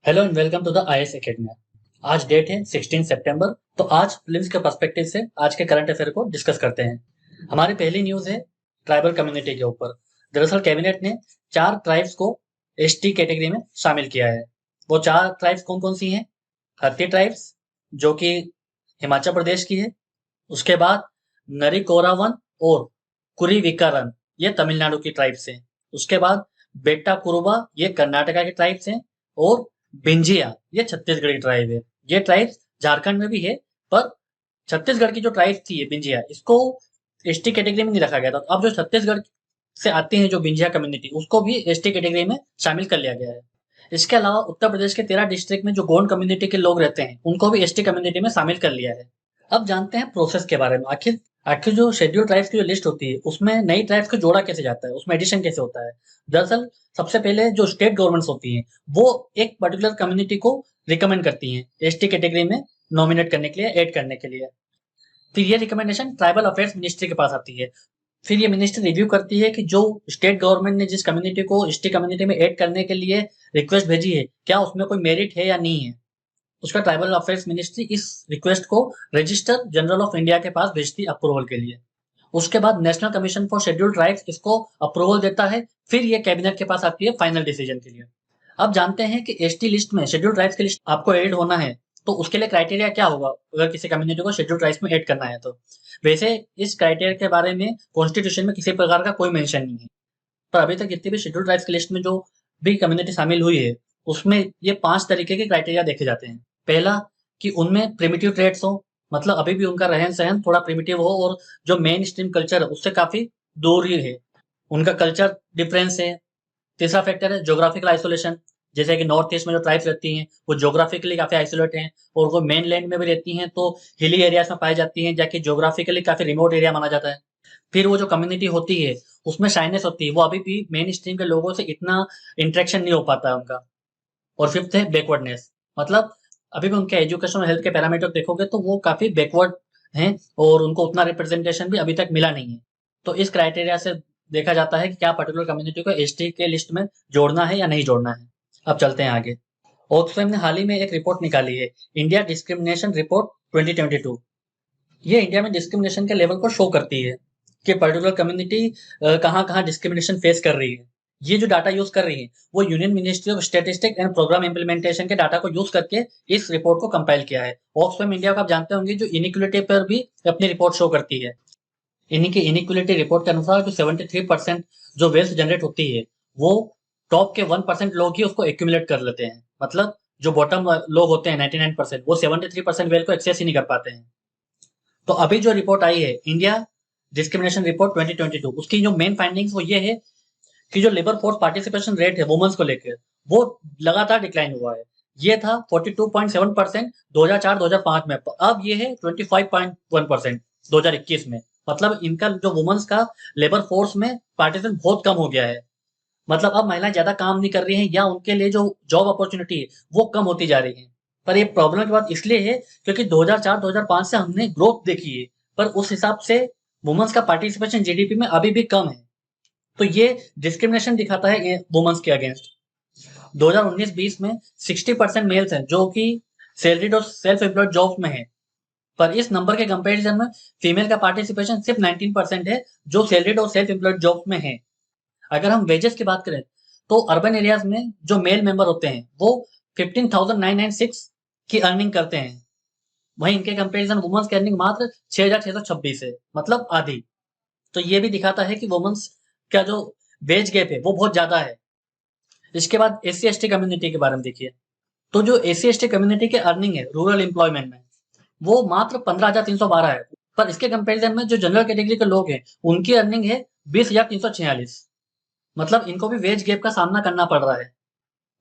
Hello and welcome to the IAS academy. आज date है 16 सितंबर। तो आज फिल्म्स के पर्सपेक्टिव से आज के करंट अफेयर को डिस्कस करते हैं। हमारी पहली न्यूज़ है ट्राइबल कम्युनिटी के ऊपर। दरअसल कैबिनेट ने 4 ट्राइब्स को एसटी कैटेगरी में शामिल किया है। वो 4 ट्राइब्स कौन कौन सी हैं? हत्ती ट्राइब्स, जो कि हिमाचल प्रदेश की है। उसके बाद नरिकोरावन और कुरीविकारन, ये तमिलनाडु की ट्राइब्स हैं। उसके बाद बेट्टा कुरुबा, ये कर्नाटका के ट्राइब्स हैं। और बिंजिया, ये छत्तीसगढ़ की ट्राइब है। ये ट्राइब्स झारखंड में भी है, पर छत्तीसगढ़ की जो ट्राइब थी ये बिंजिया, इसको एसटी कैटेगरी में नहीं रखा गया था। अब जो छत्तीसगढ़ से आते हैं जो बिंजिया कम्युनिटी, उसको भी एसटी कैटेगरी में शामिल कर लिया गया है। इसके अलावा उत्तर प्रदेश के 13 डिस्ट्रिक्ट में जो गोंड कम्युनिटी के लोग रहते हैं, उनको भी एसटी कम्युनिटी में शामिल कर लिया है। अब जानते हैं प्रोसेस के बारे में। आखिर आखिर जो शेड्यूल ट्राइब्स की जो लिस्ट होती है, उसमें नई ट्राइब्स को जोड़ा कैसे जाता है, उसमें एडिशन कैसे होता है? दरअसल सबसे पहले जो स्टेट गवर्नमेंट्स होती हैं, वो एक पर्टिकुलर कम्युनिटी को रिकमेंड करती हैं एसटी कैटेगरी में नॉमिनेट करने के लिए, ऐड करने के लिए। फिर ये रिकमेंडेशन ट्राइबल अफेयर्स मिनिस्ट्री के पास आती है। फिर ये मिनिस्ट्री रिव्यू करती है कि जो स्टेट गवर्नमेंट ने जिस कम्युनिटी को एसटी कम्युनिटी में ऐड करने के लिए रिक्वेस्ट भेजी है, क्या उसमें कोई मेरिट है या नहीं है। उसका ट्राइबल अफेयर्स मिनिस्ट्री इस रिक्वेस्ट को रजिस्टर जनरल ऑफ इंडिया के पास भेजती है अप्रूवल के लिए। उसके बाद national commission for scheduled tribes इसको अप्रूवल देता है। फिर ये कैबिनेट के पास आती है फाइनल डिसीजन के लिए। अब जानते हैं कि एसटी लिस्ट में, शेड्यूल्ड ट्राइब्स की लिस्ट आपको ऐड होना है, तो उसके लिए क्राइटेरिया क्या होगा अगर किसी कम्युनिटी को शेड्यूल्ड ट्राइब्स में ऐड करना है तो। वैसे इस क्राइटेरिया के बारे में कॉन्स्टिट्यूशन में किसी प्रकार का कोई मेंशन नहीं है। पर अभी तक जितनी भी शेड्यूल्ड ट्राइब्स की लिस्ट में जो भी कम्युनिटी शामिल हुई है, उसमें ये 5 तरीके के क्राइटेरिया देखे जाते हैं। पहला, कि उनमें प्रिमिटिव ट्रेड्स हो, मतलब अभी भी उनका रहन सहन थोड़ा प्रिमिटिव हो और जो मेन स्ट्रीम कल्चर है उससे काफी दूर ही है, उनका कल्चर डिफरेंस है। तीसरा फैक्टर है ज्योग्राफिकल आइसोलेशन, जैसे कि नॉर्थ ईस्ट में जो ट्राइब्स रहती हैं वो ज्योग्राफिकली काफी आइसोलेट हैं, और वो मेन लैंड में भी रहती हैं तो हिली एरियाज में पाई जाती हैं, जाके ज्योग्राफिकली काफी रिमोट एरिया माना जाता है। फिर वो जो कम्युनिटी होती है उसमें शाइनेस होती है, वो अभी भी मेन स्ट्रीम के लोगों से इतना इंटरेक्शन नहीं हो पाता है उनका। और फिफ्थ है बैकवर्डनेस, मतलब अभी भी उनके एजुकेशन और हेल्थ के पैरामीटर देखोगे तो वो काफी बैकवर्ड हैं, और उनको उतना रिप्रेजेंटेशन भी अभी तक मिला नहीं है। तो इस क्राइटेरिया से देखा जाता है कि क्या पर्टिकुलर कम्युनिटी को एसटी के लिस्ट में जोड़ना है या नहीं जोड़ना है। अब चलते हैं आगे। ऑक्सफैम ने हाल ही में एक रिपोर्ट निकाली है, इंडिया डिस्क्रिमिनेशन रिपोर्ट 2022। ये इंडिया में डिस्क्रिमिनेशन के लेवल को शो करती है कि पर्टिकुलर कम्युनिटी कहाँ कहाँ डिस्क्रिमिनेशन फेस कर रही है। ये जो डाटा यूज कर रही है वो union ministry of statistics and programme implementation के डाटा को यूज करके इस रिपोर्ट को कंपाइल किया है। ऑक्सफैम इंडिया को आप जानते होंगे जो इनिक्वलिटी पर भी अपनी रिपोर्ट शो करती है। इन्हीं की इनिक्वलिटी रिपोर्ट के अनुसार जो 73% जो वेल्थ जनरेट होती है, वो टॉप के 1% लोग ही उसको एक्यूमुलेट कर लेते हैं। मतलब जो बॉटम लोग होते हैं 99%, वो 73% वेल्थ को एक्सेस ही नहीं कर पाते हैं। तो अभी जो रिपोर्ट आई है इंडिया डिस्क्रिमिनेशन रिपोर्ट 2022, उसकी जो मेन फाइंडिंग्स वो ये है कि जो लेबर फोर्स पार्टिसिपेशन रेट है वुमेन्स को लेकर, वो लगातार डिक्लाइन हुआ है। ये था 42.7% 2004-2005 में, अब ये है 25.1% 2021 में। मतलब इनका जो वुमेन्स का लेबर फोर्स में पार्टिसिपेशन बहुत कम हो गया है। मतलब अब महिलाएं ज्यादा काम नहीं कर रही हैं, या उनके लिए जो जॉब अपॉर्चुनिटी है वो कम होती जा रही है। पर ये प्रॉब्लम की बात इसलिए है क्योंकि 2004-2005 से हमने ग्रोथ देखी है, पर उस हिसाब से वुमेन्स का पार्टिसिपेशन जीडीपी में अभी भी कम है। तो ये डिस्क्रिमिनेशन दिखाता है वुमेन्स के अगेंस्ट। 2019-20 में 60% मेल्स हैं जो कि सैलरीड और सेल्फ एम्प्लॉयड जॉब्स में है, पर इस नंबर के कंपैरिजन में फीमेल का पार्टिसिपेशन सिर्फ 19% है जो सैलरीड और सेल्फ एम्प्लॉयड जॉब्स में है। अगर हम वेजेस की बात करें तो अर्बन एरियाज में जो मेल मेंबर होते हैं वो 15,996 की अर्निंग करते हैं, वहीं इनके कंपैरिजन वुमेन्स की अर्निंग मात्र 6,626 है, मतलब आधी। तो ये भी दिखाता है कि वुमेन्स का जो वेज गैप है वो बहुत ज्यादा है। इसके बाद एससी एसटी कम्युनिटी के बारे में देखिए। तो जो एससी एसटी कम्युनिटी के अर्निंग है रूरल एम्प्लॉयमेंट में, वो मात्र 15,312 है, पर इसके कंपैरिजन में जो जनरल कैटेगरी के लोग हैं उनकी अर्निंग है 20,346। मतलब इनको भी वेज गैप का सामना करना पड़ रहा है।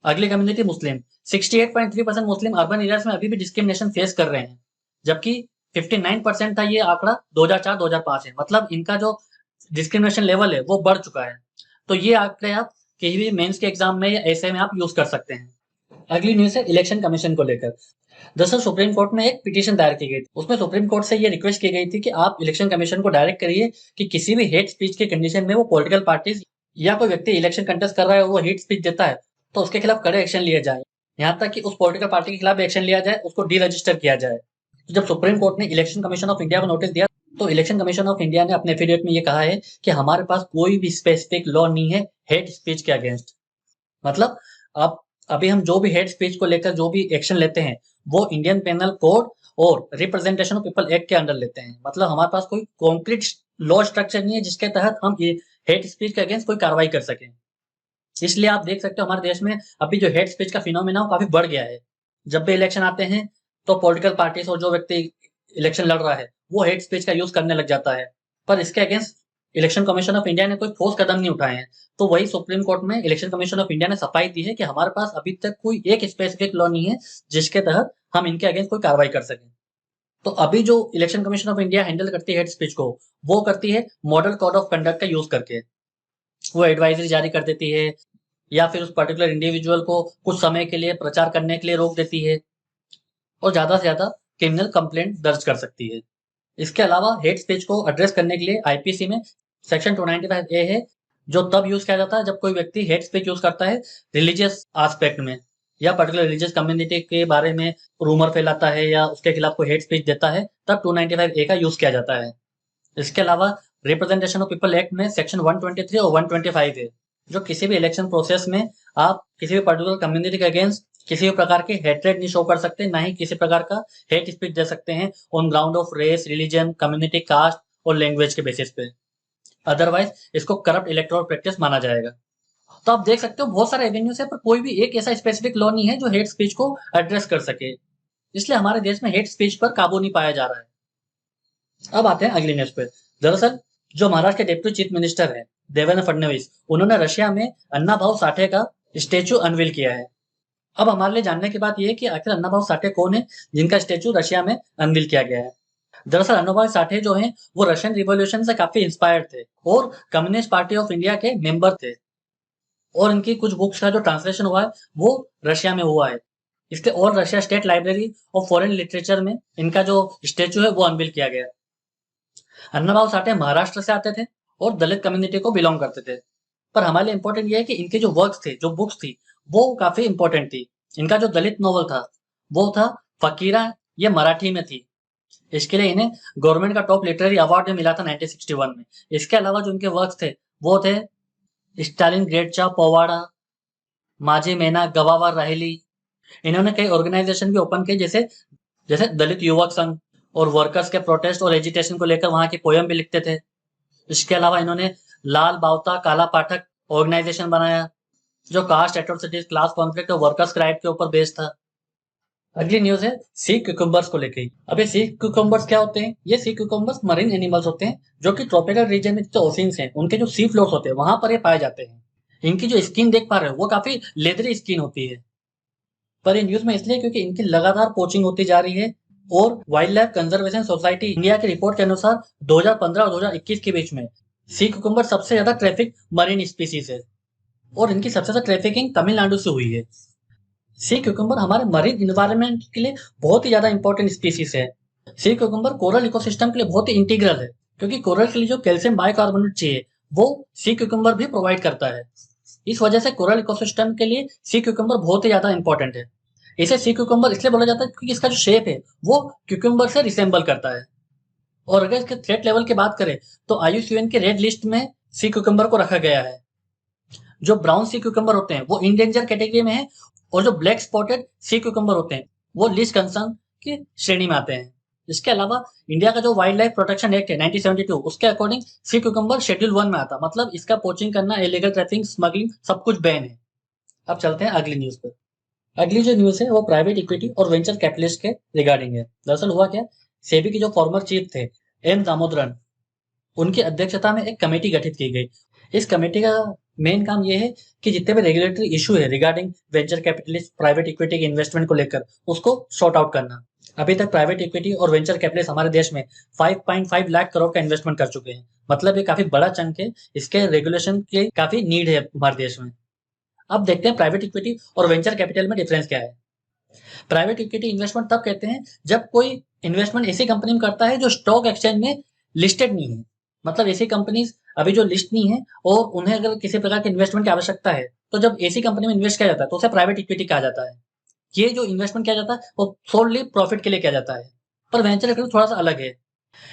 अगली कम्युनिटी मुस्लिम, 68.3% मुस्लिम अर्बन एरियाज में अभी भी डिस्क्रिमिनेशन फेस कर रहे हैं, जबकि 59% था ये आंकड़ा 2004-2005 है। मतलब इनका जो डिस्क्रिमिनेशन लेवल है वो बढ़ चुका है। तो ये आंकड़े आप कहीं भी मेंस के एग्जाम में या ऐसे में आप यूज कर सकते हैं। अगली न्यूज है इलेक्शन कमीशन को लेकर। दरअसल सुप्रीम कोर्ट में एक पिटीशन दायर की गई थी, उसमें सुप्रीम कोर्ट से ये रिक्वेस्ट की गई थी कि आप इलेक्शन कमीशन को डायरेक्ट करिए कि किसी भी हेट स्पीच के कंडीशन में वो पॉलिटिकल पार्टीज या कोई व्यक्ति इलेक्शन कंटेस्ट कर रहा है और वो हेट स्पीच देता है तो उसके खिलाफ कड़े एक्शन लिए जाए। यहाँ तक कि उस पॉलिटिकल पार्टी के खिलाफ एक्शन लिया जाए, उसको डी रजिस्टर किया जाए। तो जब सुप्रीम कोर्ट ने इलेक्शन कमीशन ऑफ इंडिया को नोटिस दिया, तो इलेक्शन कमीशन ऑफ इंडिया ने अपने एफिडेविट में ये कहा है कि हमारे पास कोई भी स्पेसिफिक लॉ नहीं है हेट स्पीच के अगेंस्ट। मतलब अब अभी हम जो भी हेट स्पीच को लेकर जो भी एक्शन लेते हैं, वो इंडियन पेनल कोड और रिप्रेजेंटेशन ऑफ पीपल एक्ट के अंडर लेते हैं। मतलब हमारे पास कोई कॉन्क्रीट लॉ स्ट्रक्चर नहीं है जिसके तहत हम ये हेट स्पीच के अगेंस्ट कोई कार्रवाई कर सकें। इसलिए आप देख सकते हो हमारे देश में अभी जो हेट स्पीच का फिनोमेना वो काफी बढ़ गया है। जब भी इलेक्शन आते हैं तो पॉलिटिकल पार्टीज और जो व्यक्ति इलेक्शन लड़ रहा है वो हेट स्पीच का यूज करने लग जाता है। पर इसके against election commission of India ने कोई ठोस कदम नहीं उठाए हैं। तो वही सुप्रीम कोर्ट में इलेक्शन कमीशन ऑफ इंडिया ने सफाई दी है कि हमारे पास अभी तक कोई एक स्पेसिफिक लॉ नहीं है जिसके तहत हम इनके अगेंस्ट कोई कार्रवाई कर सकें। तो अभी जो election commission of India handle करती है हेट स्पीच को, वो करती है मॉडल कोड ऑफ कंडक्ट का यूज करके। वो एडवाइजरी जारी कर देती है या फिर उस पर्टिकुलर इंडिविजुअल को कुछ समय के लिए प्रचार करने के लिए रोक देती है और ज्यादा से ज्यादा क्रिमिनल कंप्लेंट दर्ज कर सकती है। इसके अलावा हेट स्पीच को एड्रेस करने के लिए आईपीसी में सेक्शन 295 ए है, जो तब यूज किया जाता है जब कोई व्यक्ति हेट स्पीच यूज करता है रिलीजियस एस्पेक्ट में या पर्टिकुलर रिलीजियस कम्युनिटी के बारे में रूमर फैलाता है या उसके खिलाफ कोई हेट स्पीच देता है, तब 295 ए का यूज किया जाता है। इसके अलावा रिप्रेजेंटेशन ऑफ पीपल एक्ट में सेक्शन 123 और 125 है, जो किसी भी इलेक्शन प्रोसेस में आप किसी भी पर्टिकुलर कम्युनिटी के अगेंस्ट किसी भी प्रकार के हेट्रेड नहीं शो कर सकते, ना ही किसी प्रकार का हेट स्पीच दे सकते हैं on ground of race, religion, community, caste और लैंग्वेज के बेसिस पे। अदरवाइज इसको करप्ट इलेक्टोरल प्रैक्टिस माना जाएगा। तो आप देख सकते हो बहुत सारे एवेन्यूज है, पर कोई भी एक ऐसा स्पेसिफिक लॉ नहीं है जो हेट स्पीच को एड्रेस कर सके। इसलिए हमारे देश में हेट स्पीच पर काबू नहीं पाया जा रहा है। अब आते हैं अगली न्यूज पे। दरअसल जो महाराष्ट्र के डिप्टी चीफ मिनिस्टर है देवेंद्र फडणवीस, उन्होंने रशिया में अन्ना भाऊ साठे का स्टेचू अनवील किया है। अब हमारे लिए जानने की बात यह है कि आखिर अन्ना भाऊ साठे कौन है जिनका स्टेचू रशिया में अनवील किया गया है। दरअसल अन्ना भाऊ साठे जो हैं वो रशियन रिवॉल्यूशन से काफी इंस्पायर्ड थे और कम्युनिस्ट पार्टी ऑफ इंडिया के मेंबर थे, और इनकी कुछ बुक्स का जो ट्रांसलेशन हुआ है वो रशिया में हुआ है। इसके all Russia state library of foreign literature में इनका जो स्टेचू है वो अनवील किया गया। अन्ना भाऊ साठे महाराष्ट्र से आते थे और दलित कम्युनिटी को बिलोंग करते थे। पर हमारे लिए इंपॉर्टेंट ये है कि इनके जो वर्क्स थे, जो बुक्स थी, वो काफी इंपॉर्टेंट थी। इनका जो दलित नॉवल था वो था फकीरा, ये मराठी में थी। इसके लिए इन्हें गवर्नमेंट का टॉप लिटरेरी अवार्ड भी मिला था 1961 में। इसके अलावा जो इनके वर्क्स थे वो थे स्टालिन ग्रेटचा पोवाड़ा, माझे मेना गवावा राहिली। इन्होंने कई ऑर्गेनाइजेशन भी ओपन किए, जैसे जैसे दलित युवक संघ, और वर्कर्स के प्रोटेस्ट और एजिटेशन को लेकर वहां की पोयम भी लिखते थे। इसके अलावा इन्होंने लाल बावता काला पाठक ऑर्गेनाइजेशन बनाया, जो कास्ट एट्रोसिटीज, क्लास कॉन्फ्लिक्ट और वर्कर्स राइट के ऊपर बेस्ड था। अगली न्यूज है सी क्यूकम्बर्स को लेकर। अब ये सी क्यूकम्बर्स क्या होते हैं? ये सी क्यूकम्बर्स मरीन एनिमल्स होते हैं जो कि ट्रॉपिकल रीजन में जो ओशियंस हैं उनके जो सी फ्लोर्स होते हैं वहां पर ये पाए जाते हैं। इनकी जो स्किन देख पा रहे हो वो काफी लेदरी स्किन होती है। पर ये न्यूज में इसलिए क्योंकि इनकी लगातार पोचिंग होती जा रही है, और wild life conservation society India की रिपोर्ट के अनुसार 2015 और 2021 के बीच में सी कुकुम्बर सबसे ज्यादा ट्रैफिक मरीन स्पीसीज है, और इनकी सबसे ज्यादा ट्रैफिकिंग तमिलनाडु से हुई है। सी क्यूकम्बर हमारे मरीन इन्वायरमेंट के लिए बहुत ही ज्यादा इंपॉर्टेंट स्पीसीज है। सी क्यूकम्बर कोरल इकोसिस्टम के लिए बहुत ही इंटीग्रल है, क्योंकि कोरल के लिए जो कैल्शियम बाइकार्बोनेट चाहिए वो सी क्यूकम्बर भी प्रोवाइड करता है। इस वजह से कोरल इकोसिस्टम के लिए सी क्यूकम्बर बहुत ही ज्यादा इंपॉर्टेंट है। इसे सी क्यूकम्बर इसलिए बोला जाता है क्योंकि इसका जो शेप है वो क्यूकम्बर से रिसेंबल करता है। और अगर इसके थ्रेट लेवल की बात करें तो आईयूसीएन के रेड लिस्ट में सी क्यूकम्बर को रखा गया है। जो ब्राउन सी क्यूकम्बर होते हैं वो इंडेंजर कैटेगरी में है, और जो ब्लैक स्पॉटेड सी क्यूकम्बर होते हैं वो लीस्ट कंसर्न की श्रेणी में आते हैं। इसके अलावा इंडिया का जो वाइल्ड लाइफ प्रोटेक्शन एक्ट है 1972, उसके अकॉर्डिंग सी क्यूकम्बर शेड्यूल 1 में आता, मतलब इसका पोचिंग करना, इलीगल ट्रैफिकिंग, स्मगलिंग सब कुछ बैन है। अब चलते हैं अगली न्यूज पर। अगली जो न्यूज है वो प्राइवेट इक्विटी और वेंचर कैपिटलिस्ट के रिगार्डिंग है। दरअसल हुआ क्या, सेबी के जो फॉर्मर चीफ थे एम दामोदरन, उनकी अध्यक्षता में एक कमेटी गठित की गई। इस कमेटी का मेन काम यह है कि जितने भी रेगुलेटरी इशू है regarding venture capitalist, private equity के इन्वेस्टमेंट को लेकर उसको सॉर्ट आउट करना। अभी तक प्राइवेट इक्विटी और वेंचर कैपिटलिस्ट हमारे देश में 5.5 लाख करोड़ का इन्वेस्टमेंट कर चुके हैं, मतलब ये काफी बड़ा चंक है। इसके रेगुलेशन की काफी नीड है हमारे देश में। अब देखते हैं प्राइवेट इक्विटी और वेंचर कैपिटल में डिफरेंस क्या है। प्राइवेट इक्विटी इन्वेस्टमेंट तब कहते हैं जब कोई इन्वेस्टमेंट ऐसी कंपनी में करता है जो स्टॉक एक्सचेंज में लिस्टेड नहीं है, मतलब ऐसी कंपनीज अभी जो लिस्ट नहीं है और उन्हें अगर किसी प्रकार के इन्वेस्टमेंट की आवश्यकता है, तो जब ऐसी कंपनी में इन्वेस्ट किया जाता है तो उसे प्राइवेट इक्विटी कहा जाता है। ये जो इन्वेस्टमेंट किया जाता है वो सोलली प्रॉफिट के लिए किया जाता है। पर वेंचर कैपिटल थोड़ा सा अलग है।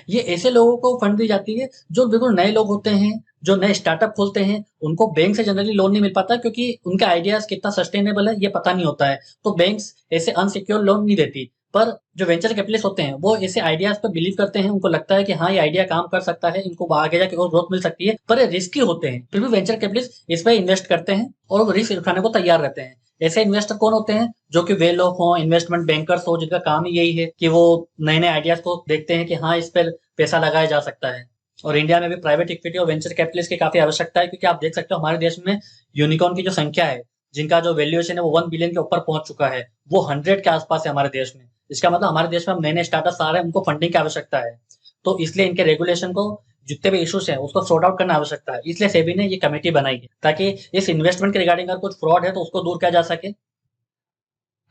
ये ऐसे लोगों को फंड दी जाती है जो बिल्कुल नए लोग होते हैं, जो नए स्टार्टअप खोलते हैं। उनको बैंक से जनरली लोन नहीं मिल पाता क्योंकि उनके आइडियाज कितना सस्टेनेबल है ये पता नहीं होता है, तो बैंक्स ऐसे अनसिक्योर लोन नहीं देती। पर जो वेंचर कैपिटलिस्ट होते हैं वो ऐसे आइडियाज पर बिलीव करते हैं, उनको लगता है कि हाँ ये आइडिया काम कर सकता है, इनको आगे जाके और ग्रोथ मिल सकती है, पर ये रिस्की होते हैं। फिर भी वेंचर कैपिटलिस्ट इस पर इन्वेस्ट करते हैं और वो रिस्क उठाने को तैयार रहते हैं। ऐसे इन्वेस्टर कौन होते हैं? जो कि वेल ऑफ हो, इन्वेस्टमेंट बैंकर्स हो, जिनका काम ही यही है कि वो नए नए आइडियाज को देखते हैं कि हाँ इस पर पैसा लगाया जा सकता है। और इंडिया में भी प्राइवेट इक्विटी और वेंचर कैपिटलिस्ट की काफी आवश्यकता है, क्योंकि आप देख सकते हो हमारे देश में यूनिकॉर्न की जो संख्या है, जिनका जो वैल्यूएशन है वो 1 बिलियन के ऊपर पहुंच चुका है, वो 100 के आसपास है हमारे देश में। इसका मतलब हमारे देश में हम नए नए स्टार्टअप्स आ रहे हैं, उनको फंडिंग की आवश्यकता है। तो इसलिए इनके रेगुलेशन को, जितने भी इश्यूज हैं उसको सॉर्ट आउट करना आवश्यकता है। इसलिए सेबी ने ये कमेटी बनाई है ताकि इस इन्वेस्टमेंट के रिगार्डिंग अगर कुछ फ्रॉड है तो उसको दूर किया जा सके।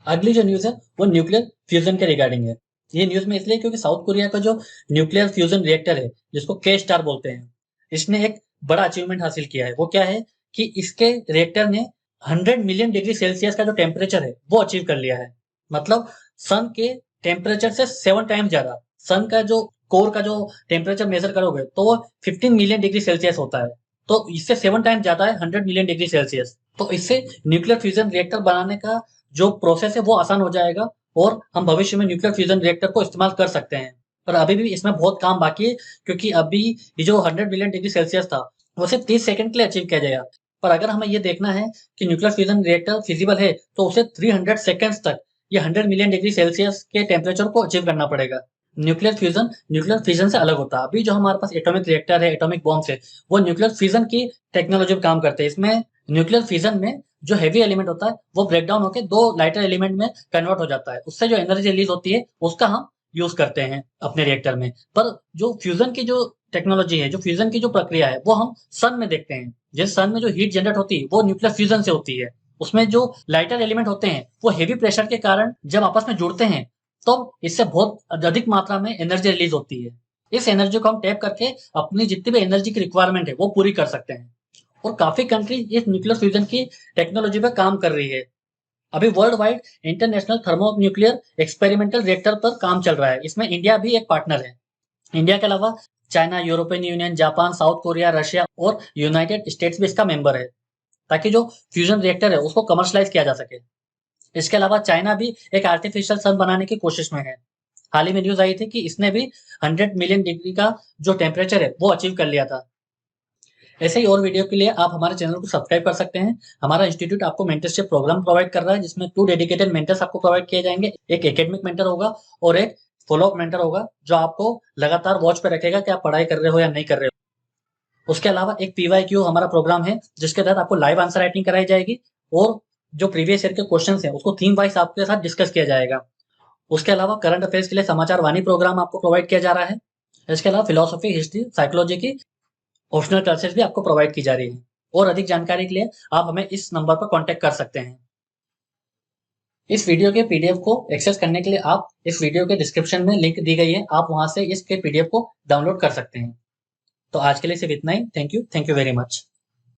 अगली जो न्यूज है वो न्यूक्लियर फ्यूजन के रिगार्डिंग है। ये न्यूज में इसलिए क्योंकि साउथ कोरिया का जो न्यूक्लियर फ्यूजन रिएक्टर है, जिसको के स्टार बोलते हैं, इसने एक बड़ा अचीवमेंट हासिल किया है। वो क्या है कि इसके रिएक्टर ने 100 मिलियन डिग्री सेल्सियस का जो टेम्परेचर है वो अचीव कर लिया है। मतलब सन के टेम्परेचर से 7 टाइम्स ज्यादा। सन का जो कोर का जो टेम्परेचर मेजर करोगे तो वो 15 मिलियन डिग्री सेल्सियस होता है, तो इससे 7 टाइम्स ज्यादा है 100 मिलियन डिग्री सेल्सियस। तो इससे न्यूक्लियर फ्यूजन रिएक्टर बनाने का जो प्रोसेस है वो आसान हो जाएगा और हम भविष्य में न्यूक्लियर फ्यूजन रिएक्टर को इस्तेमाल कर सकते हैं। पर अभी भी इसमें बहुत काम बाकी है, क्योंकि अभी ये जो 100 मिलियन डिग्री सेल्सियस था वो सिर्फ 30 सेकंड के लिए अचीव किया जाएगा। पर अगर हमें ये देखना है कि न्यूक्लियर फ्यूजन रिएक्टर फिजिबल है तो उसे 300 सेकंड्स तक ये 100 मिलियन डिग्री सेल्सियस के टेम्परेचर को अचीव करना पड़ेगा। न्यूक्लियर फ्यूजन से अलग होता है। अभी जो हमारे पास एटॉमिक रिएक्टर है, एटॉमिक बॉम्ब्स है, वो न्यूक्लियर फ्यूजन की टेक्नोलॉजी पर काम करते हैं। इसमें न्यूक्लियर फ्यूजन में जो हैवी एलिमेंट होता है वो ब्रेक डाउन होकर दो लाइटर एलिमेंट में कन्वर्ट हो जाता है, उससे जो एनर्जी रिलीज होती है उसका हम यूज करते हैं अपने रिएक्टर में। पर जो फ्यूजन की जो टेक्नोलॉजी है, जो फ्यूजन की जो प्रक्रिया है, वो हम सन में देखते हैं। जिस सन में जो हीट जनरेट होती है वो न्यूक्लियर फ्यूजन से होती है। उसमें जो लाइटर एलिमेंट होते हैं वो हेवी प्रेशर के कारण जब आपस में जुड़ते हैं तो इससे बहुत अधिक मात्रा में एनर्जी रिलीज होती है। इस एनर्जी को हम टैप करके अपनी जितनी भी एनर्जी की रिक्वायरमेंट है वो पूरी कर सकते हैं। और काफी कंट्री इस न्यूक्लियर फ्यूजन की टेक्नोलॉजी पर काम कर रही है। अभी world wide international thermo nuclear experimental reactor पर काम चल रहा है। इसमें इंडिया भी एक पार्टनर है। इंडिया के अलावा China, European union, Japan, south Korea, Russia और यूनाइटेड स्टेट्स भी इसका मेंबर है, ताकि जो फ्यूजन रिएक्टर है उसको कमर्शलाइज किया जा सके। इसके अलावा चाइना भी एक आर्टिफिशियल सन बनाने की कोशिश में है। हाल ही में न्यूज आई थी कि इसने भी 100 मिलियन डिग्री का जो टेम्परेचर है वो अचीव कर लिया था। ऐसे ही और वीडियो के लिए आप हमारे चैनल को सब्सक्राइब कर सकते हैं। हमारा इंस्टीट्यूट आपको मेंटरशिप प्रोग्राम प्रोवाइड कर रहा है, जिसमें 2 डेडिकेटेड मेंटर्स आपको प्रोवाइड किए जाएंगे। एक एकेडमिक मेंटर होगा और एक फॉलोअप मेंटर होगा, जो आपको लगातार वॉच पे रखेगा कि आप पढ़ाई कर रहे हो या नहीं कर रहे हो। उसके अलावा एक PYQ हमारा प्रोग्राम है, जिसके तहत आपको लाइव आंसर राइटिंग कराई जाएगी और जो प्रीवियस ईयर के क्वेश्चन है उसको थीम वाइज आपके साथ डिस्कस किया जाएगा। उसके अलावा करंट अफेयर्स के लिए समाचार वाणी प्रोग्राम आपको प्रोवाइड किया जा रहा है। इसके अलावा फिलोसफी, हिस्ट्री, साइकोलॉजी की ऑप्शनल क्लासेस भी आपको प्रोवाइड की जा रही है। और अधिक जानकारी के लिए आप हमें इस नंबर पर कांटेक्ट कर सकते हैं। इस वीडियो के PDF को एक्सेस करने के लिए आप इस वीडियो के डिस्क्रिप्शन में लिंक दी गई है, आप वहां से इसके PDF को डाउनलोड कर सकते हैं। तो आज के लिए सिर्फ इतना ही। Thank you very much.